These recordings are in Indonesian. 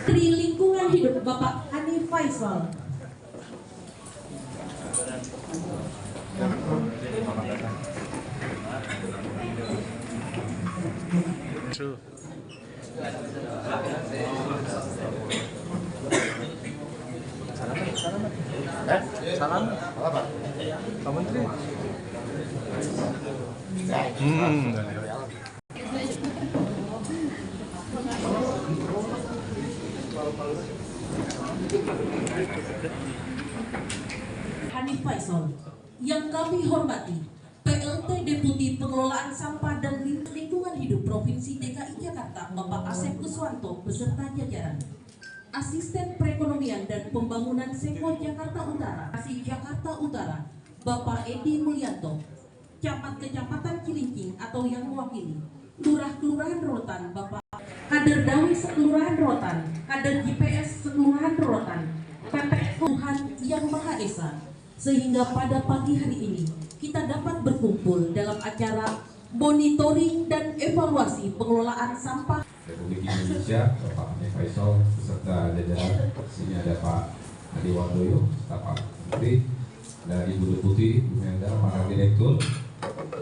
Di lingkungan hidup Bapak Ani Faisal. True. Salam. Apa? Pak Menteri. Hanif Faisal, yang kami hormati, PLT Deputi Pengelolaan Sampah dan Lingkungan Hidup Provinsi DKI Jakarta, Bapak Asep Kuswanto beserta jajaran. Asisten Perekonomian dan Pembangunan Seko Jakarta Utara, Asih Jakarta Utara, Bapak Edi Mulyanto, Camat Kecamatan Cilincing atau yang mewakili, Lurah Kelurahan Rotan, Bapak Kader Dawis Kelurahan Rotan, Kader GPS Kelurahan Rotan, PPK Tuhan Yang Maha Esa, sehingga pada pagi hari ini kita dapat berkumpul dalam acara monitoring dan evaluasi pengelolaan sampah Republik Indonesia, Bapak Hanif Faisal beserta jajaran. Sini ada Pak Adi Wardoyo, Pak Menteri, dan Ibu Deputi, Bu Menda, para direktur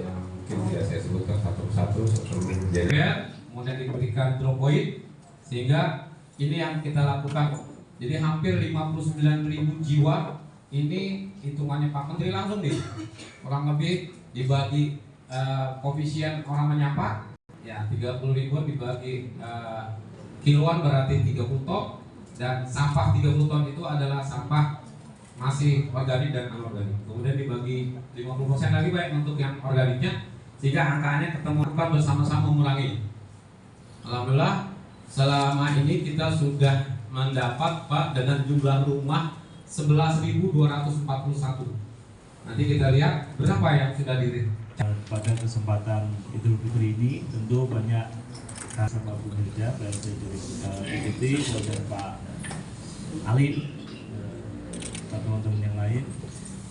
yang mungkin tidak saya sebutkan satu persatu seluruh jajaran. Kemudian diberikan drop point sehingga ini yang kita lakukan. Jadi hampir 59.000 jiwa ini hitungannya Pak Menteri langsung nih, kurang lebih dibagi koefisien orang menyapa. Ya, 30.000 dibagi kiloan berarti 30 ton, dan sampah 30 ton itu adalah sampah masih organik dan anorganik. Kemudian dibagi 50% lagi baik untuk yang organiknya, sehingga angkanya ketemu bersama-sama mengurangi. Alhamdulillah selama ini kita sudah mendapat Pak dengan jumlah rumah 11.241. Nanti kita lihat berapa yang sudah diri. Pada kesempatan Idul Fitri ini tentu banyak sama Bu Mirja, PLT Deputi, dan Pak Alim, dan teman-teman yang lain.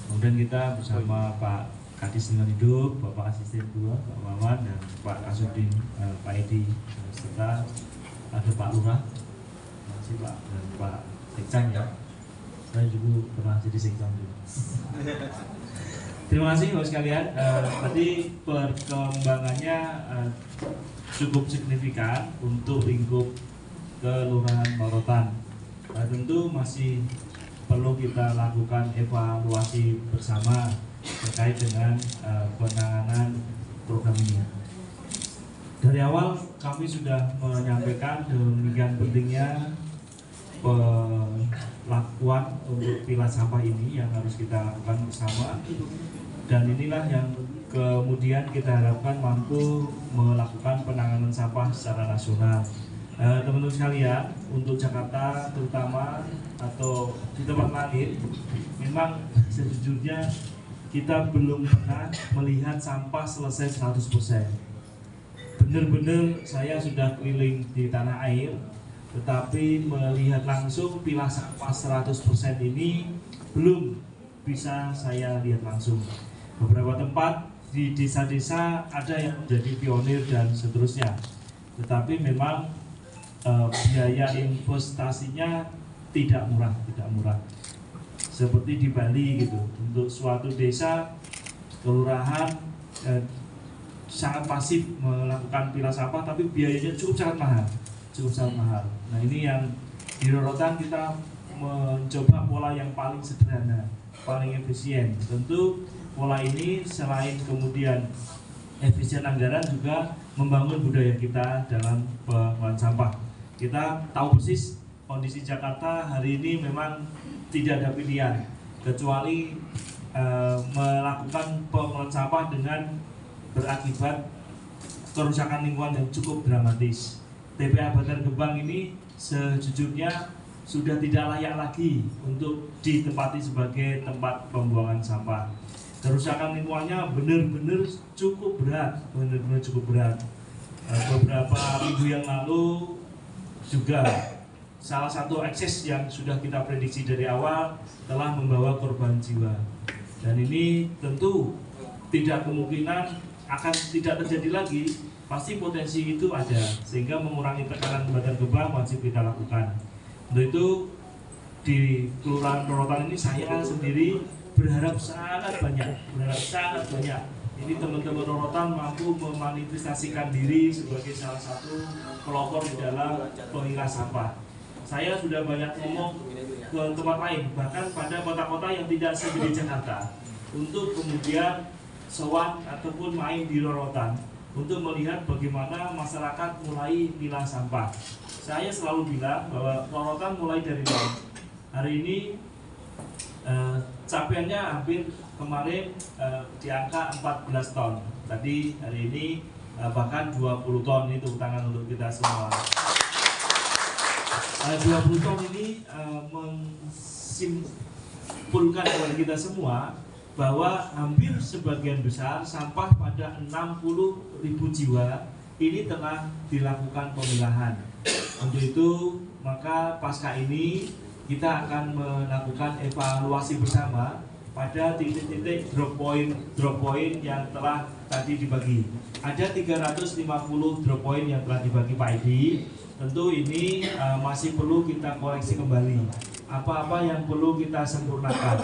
Kemudian kita bersama Pak Kadis Lingkungan Hidup, Bapak Asisten 2, Pak Mawan, dan Pak Kasudin, Pak Edi, serta ada Pak Lurah, masih Pak, dan Pak Sekcang ya. Saya juga pernah jadi Sekcang juga. Terima kasih Bapak sekalian. Tadi perkembangannya cukup signifikan untuk lingkup Kelurahan Rotan. Tentu masih perlu kita lakukan evaluasi bersama terkait dengan penanganan program ini. Dari awal kami sudah menyampaikan demikian pentingnya pelakuan untuk pilah sampah ini yang harus kita lakukan bersama, dan inilah yang kemudian kita harapkan mampu melakukan penanganan sampah secara nasional. Teman-teman sekalian, untuk Jakarta terutama atau di tempat lain, memang sejujurnya kita belum pernah melihat sampah selesai 100%. Benar-benar saya sudah keliling di tanah air, tetapi melihat langsung pilah sampah 100% ini belum bisa saya lihat langsung. Beberapa tempat di desa-desa ada yang menjadi pionir dan seterusnya, tetapi memang biaya investasinya tidak murah. Seperti di Bali gitu, untuk suatu desa, kelurahan sangat pasif melakukan pilah sampah, tapi biayanya cukup sangat mahal. Nah, ini yang di Rotan kita mencoba pola yang paling sederhana, paling efisien. Tentu pola ini selain kemudian efisien anggaran, juga membangun budaya kita dalam pengelolaan sampah. Kita tahu persis kondisi Jakarta hari ini memang tidak ada pilihan kecuali melakukan pengelolaan sampah dengan berakibat kerusakan lingkungan yang cukup dramatis. TPA Bantar Gebang ini sejujurnya sudah tidak layak lagi untuk ditempati sebagai tempat pembuangan sampah. Kerusakan lingkungannya benar-benar cukup berat. Beberapa minggu yang lalu juga salah satu ekses yang sudah kita prediksi dari awal telah membawa korban jiwa. Dan ini tentu tidak kemungkinan akan tidak terjadi lagi. Pasti potensi itu ada, sehingga mengurangi tekanan Bantar Gebang wajib kita lakukan. Untuk itu di Kelurahan Rorotan ini saya sendiri berharap sangat banyak. Ini teman-teman Rorotan mampu memanifestasikan diri sebagai salah satu pelopor di dalam pemilah sampah. Saya sudah banyak ngomong ke tempat lain, bahkan pada kota-kota yang tidak segede Jakarta, untuk kemudian sowan ataupun main di Rorotan untuk melihat bagaimana masyarakat mulai milah sampah. Saya selalu bilang bahwa Rorotan mulai dari nol. Hari ini capaiannya hampir kemarin di angka 14 ton. Tadi hari ini bahkan 20 ton, itu tangan untuk kita semua. 20 ton ini menyimpulkan kepada kita semua bahwa hampir sebagian besar sampah pada 60.000 jiwa ini telah dilakukan pemilahan. Untuk itu maka pasca ini kita akan melakukan evaluasi bersama pada titik-titik drop point yang telah tadi dibagi. Ada 350 drop point yang telah dibagi Pak Edi. Tentu ini masih perlu kita koreksi kembali. Apa-apa yang perlu kita sempurnakan.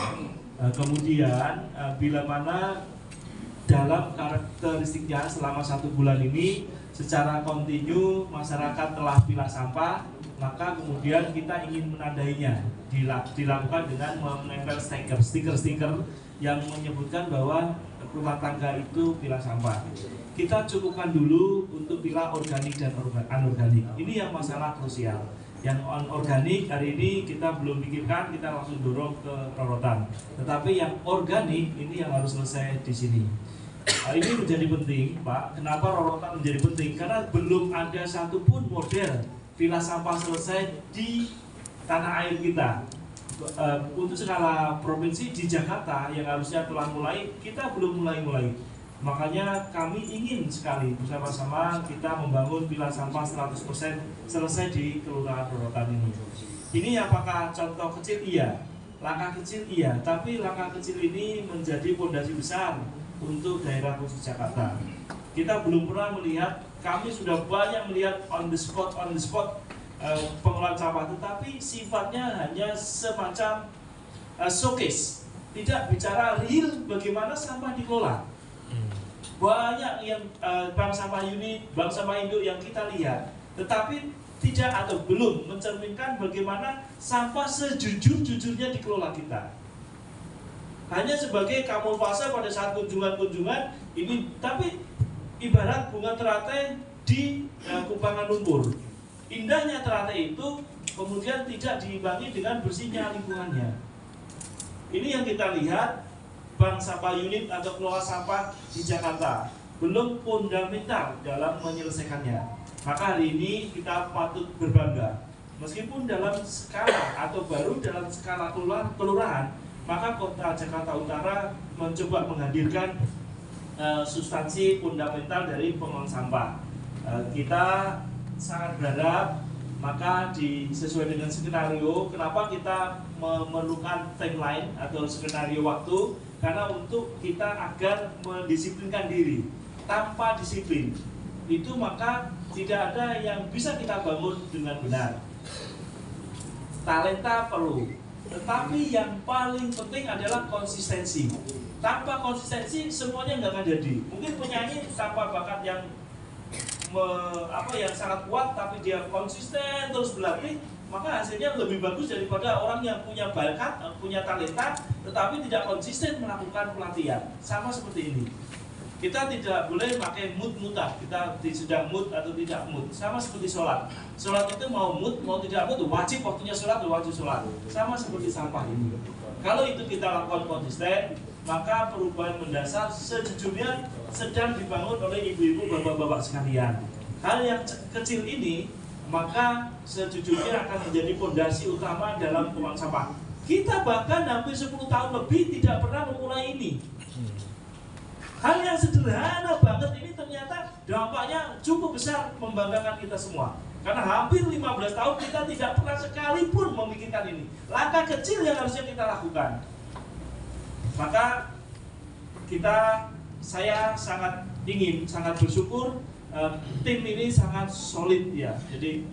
Kemudian bila mana dalam karakteristiknya selama 1 bulan ini secara kontinu masyarakat telah pilah sampah, maka kemudian kita ingin menandainya, dilakukan dengan menempel stiker yang menyebutkan bahwa rumah tangga itu pilah sampah. Kita cukupkan dulu untuk pilah organik dan anorganik. Ini yang masalah krusial. Yang organik hari ini kita belum pikirkan, kita langsung dorong ke Rorotan. Tetapi yang organik ini yang harus selesai di sini. Ini menjadi penting, Pak. Kenapa Rorotan menjadi penting? Karena belum ada satupun model pilah sampah selesai di tanah air kita. Untuk skala provinsi di Jakarta yang harusnya telah mulai, kita belum mulai. Makanya kami ingin sekali bersama-sama kita membangun pilah sampah 100% selesai di Kelurahan Rorotan ini. Ini apakah contoh kecil? Iya. Langkah kecil? Iya. Tapi langkah kecil ini menjadi fondasi besar untuk daerah khusus Jakarta. Kita belum pernah melihat, kami sudah banyak melihat on the spot pengelolaan sampah, tetapi sifatnya hanya semacam showcase, tidak bicara real bagaimana sampah dikelola. Banyak yang bank sampah unit, bank sampah induk yang kita lihat, tetapi tidak atau belum mencerminkan bagaimana sampah sejujur-jujurnya dikelola kita. Hanya sebagai kamuflase pada saat kunjungan ini, tapi ibarat bunga teratai di kubangan lumpur. Indahnya teratai itu kemudian tidak diimbangi dengan bersihnya lingkungannya. Ini yang kita lihat. Bank sampah unit atau kelola sampah di Jakarta belum fundamental dalam menyelesaikannya. Maka hari ini kita patut berbangga. Meskipun dalam skala atau baru dalam skala kelurahan, maka Kota Jakarta Utara mencoba menghadirkan substansi fundamental dari pengelolaan sampah. Kita sangat berharap maka sesuai dengan skenario, kenapa kita memerlukan timeline atau skenario waktu? Karena untuk kita agar mendisiplinkan diri. Tanpa disiplin itu maka tidak ada yang bisa kita bangun dengan benar. Talenta perlu, tetapi yang paling penting adalah konsistensi. Tanpa konsistensi semuanya nggak akan jadi. Mungkin penyanyi tanpa bakat yang yang sangat kuat, tapi dia konsisten terus berlatih, maka hasilnya lebih bagus daripada orang yang punya bakat, punya talenta, tetapi tidak konsisten melakukan pelatihan. Sama seperti ini. Kita tidak boleh pakai mood-mutan. Kita sedang mood atau tidak mood. Sama seperti sholat. Sholat itu mau mood, mau tidak mood, wajib waktunya sholat, wajib sholat. Sama seperti sampah ini. Kalau itu kita lakukan konsisten, maka perubahan mendasar sejujurnya sedang dibangun oleh ibu-ibu, bapak-bapak sekalian. Hal yang kecil ini maka sejujurnya akan menjadi fondasi utama dalam pengelolaan sampah. Kita bahkan hampir 10 tahun lebih tidak pernah memulai ini. Hal yang sederhana banget ini ternyata dampaknya cukup besar, membanggakan kita semua. Karena hampir 15 tahun kita tidak pernah sekalipun memikirkan ini. Langkah kecil yang harusnya kita lakukan. Maka saya sangat ingin, sangat bersyukur tim ini sangat solid ya. Jadi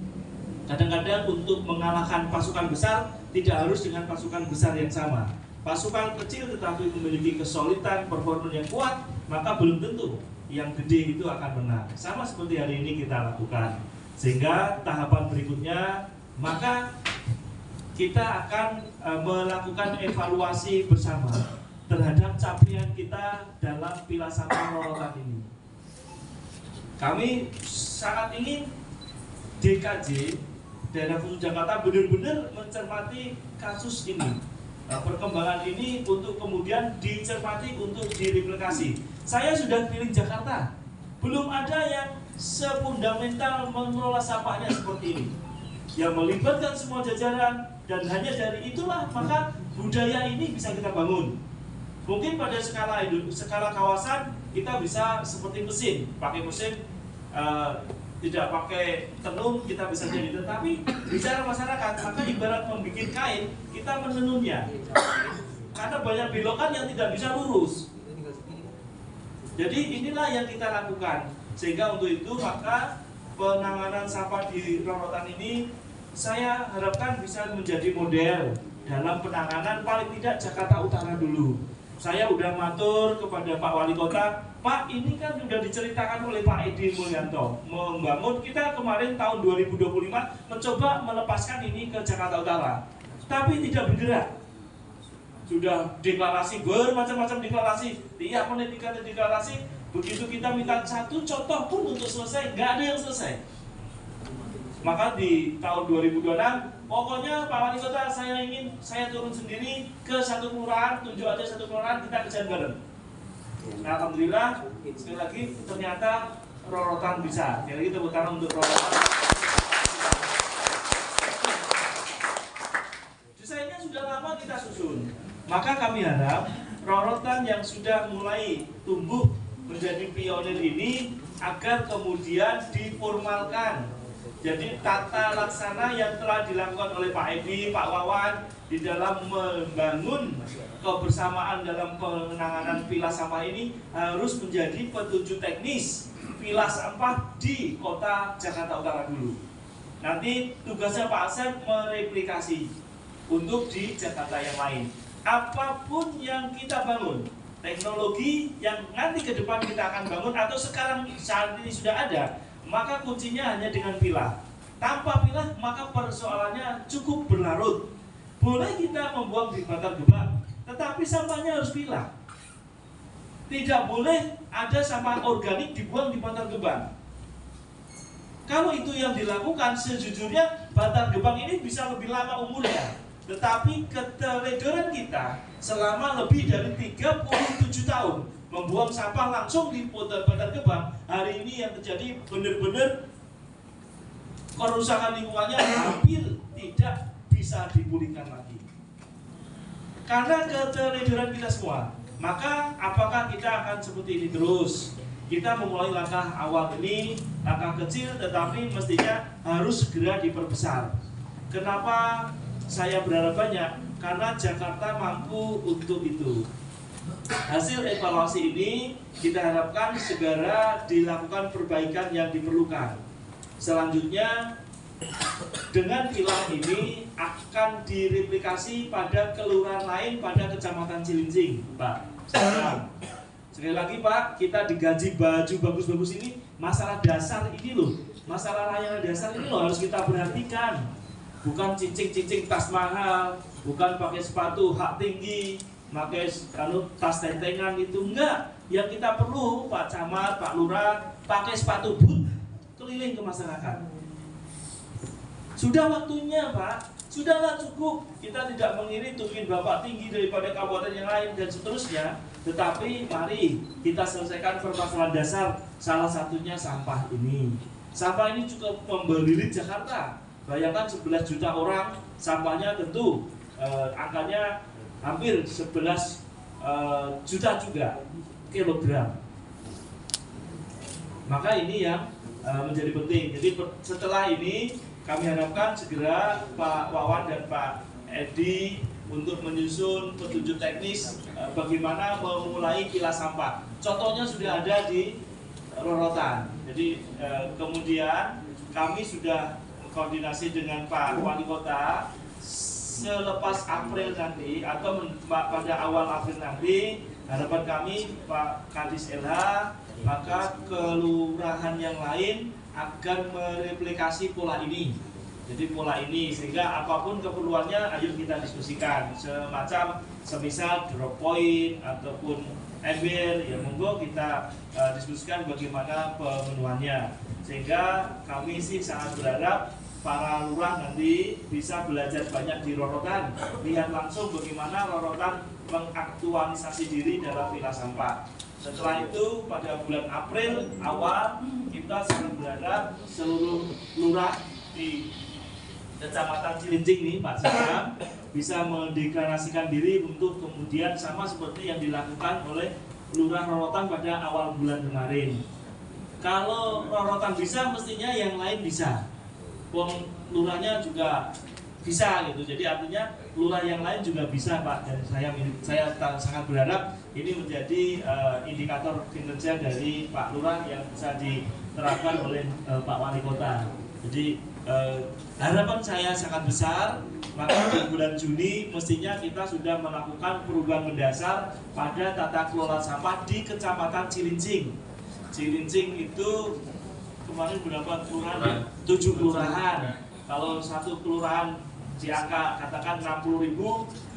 Kadang-kadang untuk mengalahkan pasukan besar tidak harus dengan pasukan besar yang sama. Pasukan kecil tetapi memiliki kesulitan performa yang kuat, maka belum tentu yang gede itu akan menang. Sama seperti hari ini kita lakukan. Sehingga tahapan berikutnya, maka kita akan melakukan evaluasi bersama terhadap capaian kita dalam Pilah Sampah Rorotan ini. Kami sangat ingin DKJ, Daerah Khusus Jakarta, benar-benar mencermati kasus ini. Perkembangan ini untuk kemudian dicermati untuk direplikasi. Saya sudah keliling Jakarta, belum ada yang sefundamental mengelola sampahnya seperti ini, yang melibatkan semua jajaran, dan hanya dari itulah maka budaya ini bisa kita bangun. Mungkin pada skala kawasan kita bisa seperti mesin, pakai mesin, tidak pakai tenun kita bisa jadi, tetapi bicara masyarakat maka ibarat membuat kain, kita menenunnya karena banyak belokan yang tidak bisa lurus. Jadi inilah yang kita lakukan, sehingga untuk itu maka penanganan sampah di Rorotan ini saya harapkan bisa menjadi model dalam penanganan paling tidak Jakarta Utara dulu. Saya udah matur kepada Pak Wali Kota, Pak, ini kan sudah diceritakan oleh Pak Edi Mulyanto membangun, kita kemarin tahun 2025 mencoba melepaskan ini ke Jakarta Utara, tapi tidak bergerak. Sudah deklarasi, bermacam-macam deklarasi, tiap menit deklarasi, begitu kita minta satu contoh pun untuk selesai, nggak ada yang selesai. Maka di tahun 2026, pokoknya Pak Wali Kota, saya turun sendiri ke satu kelurahan, tunjuk aja satu kelurahan, kita kerjain bareng. Nah, alhamdulillah, sekali lagi ternyata Rorotan bisa. Sekali lagi tepuk tangan untuk Rorotan. Desainnya sudah lama kita susun. Maka kami harap Rorotan yang sudah mulai tumbuh menjadi pionir ini agar kemudian diformalkan. Jadi tata laksana yang telah dilakukan oleh Pak Edi, Pak Wawan di dalam membangun kebersamaan dalam penanganan pilah sampah ini harus menjadi petunjuk teknis pilah sampah di kota Jakarta Utara dulu. Nanti tugasnya Pak Asep mereplikasi untuk di Jakarta yang lain. Apapun yang kita bangun, teknologi yang nanti ke depan kita akan bangun atau sekarang saat ini sudah ada, maka kuncinya hanya dengan pilah. Tanpa pilah maka persoalannya cukup berlarut. Boleh kita membuang di Bantar Gebang, tetapi sampahnya harus pilah. Tidak boleh ada sampah organik dibuang di Bantar Gebang. Kalau itu yang dilakukan, sejujurnya Bantar Gebang ini bisa lebih lama umurnya. Tetapi keteledoran kita selama lebih dari 37 tahun membuang sampah langsung di Bantar Gebang, hari ini yang terjadi benar-benar kerusakan lingkungannya hampir tidak bisa dipulihkan lagi karena keteledoran kita semua. Maka apakah kita akan seperti ini terus? Kita memulai langkah awal ini, langkah kecil tetapi mestinya harus segera diperbesar. Kenapa saya berharap banyak? Karena Jakarta mampu untuk itu. Hasil evaluasi ini kita harapkan segera dilakukan perbaikan yang diperlukan. Selanjutnya, dengan pilah ini akan direplikasi pada kelurahan lain pada Kecamatan Cilincing, Pak. Sekali lagi Pak, kita digaji baju bagus-bagus ini, masalah dasar ini loh, masalah layanan dasar ini loh harus kita perhatikan. Bukan cincing-cincing tas mahal, bukan pakai sepatu hak tinggi, pakai tas tentengan itu, enggak. Yang kita perlu Pak Camat, Pak Lurah, pakai sepatu boot keliling ke masyarakat. Sudah waktunya Pak, sudahlah cukup. Kita tidak mengirit tungguin Bapak tinggi daripada kabupaten yang lain dan seterusnya. Tetapi mari kita selesaikan permasalahan dasar, salah satunya sampah ini. Sampah ini cukup membelilit Jakarta. Bayangkan 11 juta orang, sampahnya tentu angkanya hampir 11 juta juga kilogram. Maka ini yang menjadi penting. Jadi setelah ini kami harapkan segera Pak Wawan dan Pak Edi untuk menyusun petunjuk teknis bagaimana memulai pilah sampah. Contohnya sudah ada di Rorotan. Jadi kemudian kami sudah koordinasi dengan Pak Wali Kota selepas April nanti atau pada awal April nanti, harapan kami Pak Kadis LH maka kelurahan yang lain akan mereplikasi pola ini. Jadi pola ini sehingga apapun keperluannya ayo kita diskusikan, semacam semisal drop point ataupun ember, ya monggo kita diskusikan bagaimana pemenuhannya. Sehingga kami sih sangat berharap para lurah nanti bisa belajar banyak di Rorotan, lihat langsung bagaimana Rorotan mengaktualisasi diri dalam pilah sampah. Setelah itu pada bulan April awal kita sangat berharap seluruh lurah di Kecamatan Cilincing nih Pak Sikam bisa mendeklarasikan diri untuk kemudian sama seperti yang dilakukan oleh Lurah Rorotan pada awal bulan kemarin. Kalau Rorotan bisa, mestinya yang lain bisa. Lurahnya juga bisa gitu. Jadi artinya lurah yang lain juga bisa Pak. Dan saya sangat berharap ini menjadi indikator kinerja dari Pak Lurah yang bisa diterapkan oleh Pak Wali Kota. Jadi harapan saya sangat besar, maka di bulan Juni mestinya kita sudah melakukan perubahan mendasar pada tata kelola sampah di Kecamatan Cilincing. Cilincing itu kemarin berapa kelurahan? 7 kelurahan. Kalau satu kelurahan di angka katakan 60.000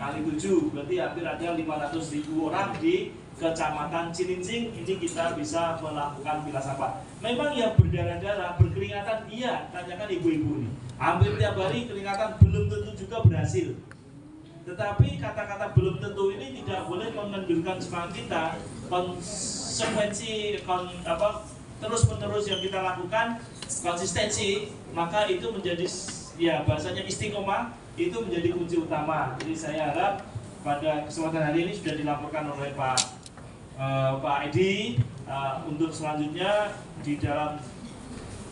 kali 7, berarti hampir ada 500.000 orang di Kecamatan Cilincing. Ini kita bisa melakukan pilah sampah. Memang ya berdarah-darah, berkeringatan, iya, tanyakan ibu-ibu nih. Hampir tiap hari keringatan, belum tentu juga berhasil. Tetapi kata-kata belum tentu ini tidak boleh mengendurkan semangat kita. Konsekuensi terus-menerus yang kita lakukan, konsistensi, maka itu menjadi ya bahasanya istiqomah, itu menjadi kunci utama. Jadi saya harap pada kesempatan hari ini sudah dilaporkan oleh Pak Edi untuk selanjutnya di dalam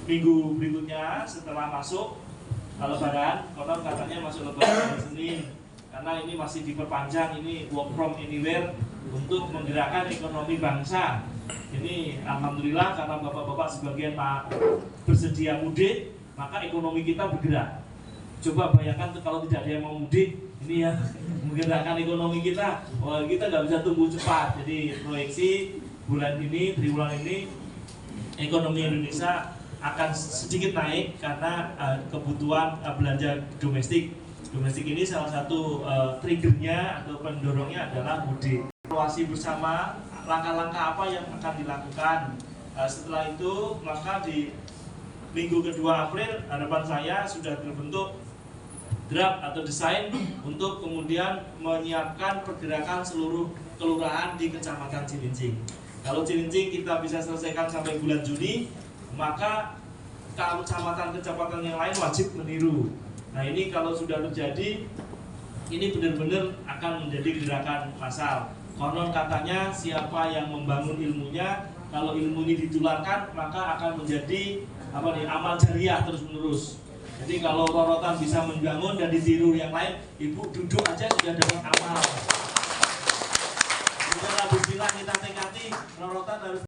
minggu berikutnya setelah masuk Lebaran, konon katanya masuk Lebaran Senin, karena ini masih diperpanjang, ini work from anywhere untuk menggerakkan ekonomi bangsa. Ini alhamdulillah karena bapak-bapak sebagian bersedia mudik, maka ekonomi kita bergerak. Coba bayangkan kalau tidak ada yang mau mudik, ini ya menggerakkan ekonomi kita, kita nggak bisa tumbuh cepat. Jadi proyeksi bulan ini, triwulan ini, ekonomi Indonesia akan sedikit naik karena kebutuhan belanja domestik. Domestik ini salah satu triggernya atau pendorongnya adalah mudik. Evaluasi bersama langkah-langkah apa yang akan dilakukan. Setelah itu maka di minggu kedua April harapan saya sudah terbentuk draft atau desain untuk kemudian menyiapkan pergerakan seluruh kelurahan di Kecamatan Cilincing. Kalau Cilincing kita bisa selesaikan sampai bulan Juni, maka kecamatan-kecamatan yang lain wajib meniru. Nah ini kalau sudah terjadi, ini benar-benar akan menjadi gerakan massal. Konon katanya siapa yang membangun ilmunya, kalau ilmu ini ditularkan maka akan menjadi amal jariah terus-menerus. Jadi kalau Rorotan bisa membangun dan ditiru yang lain, ibu duduk aja sudah dapat amal. Bismillah kita tekati Rorotan harus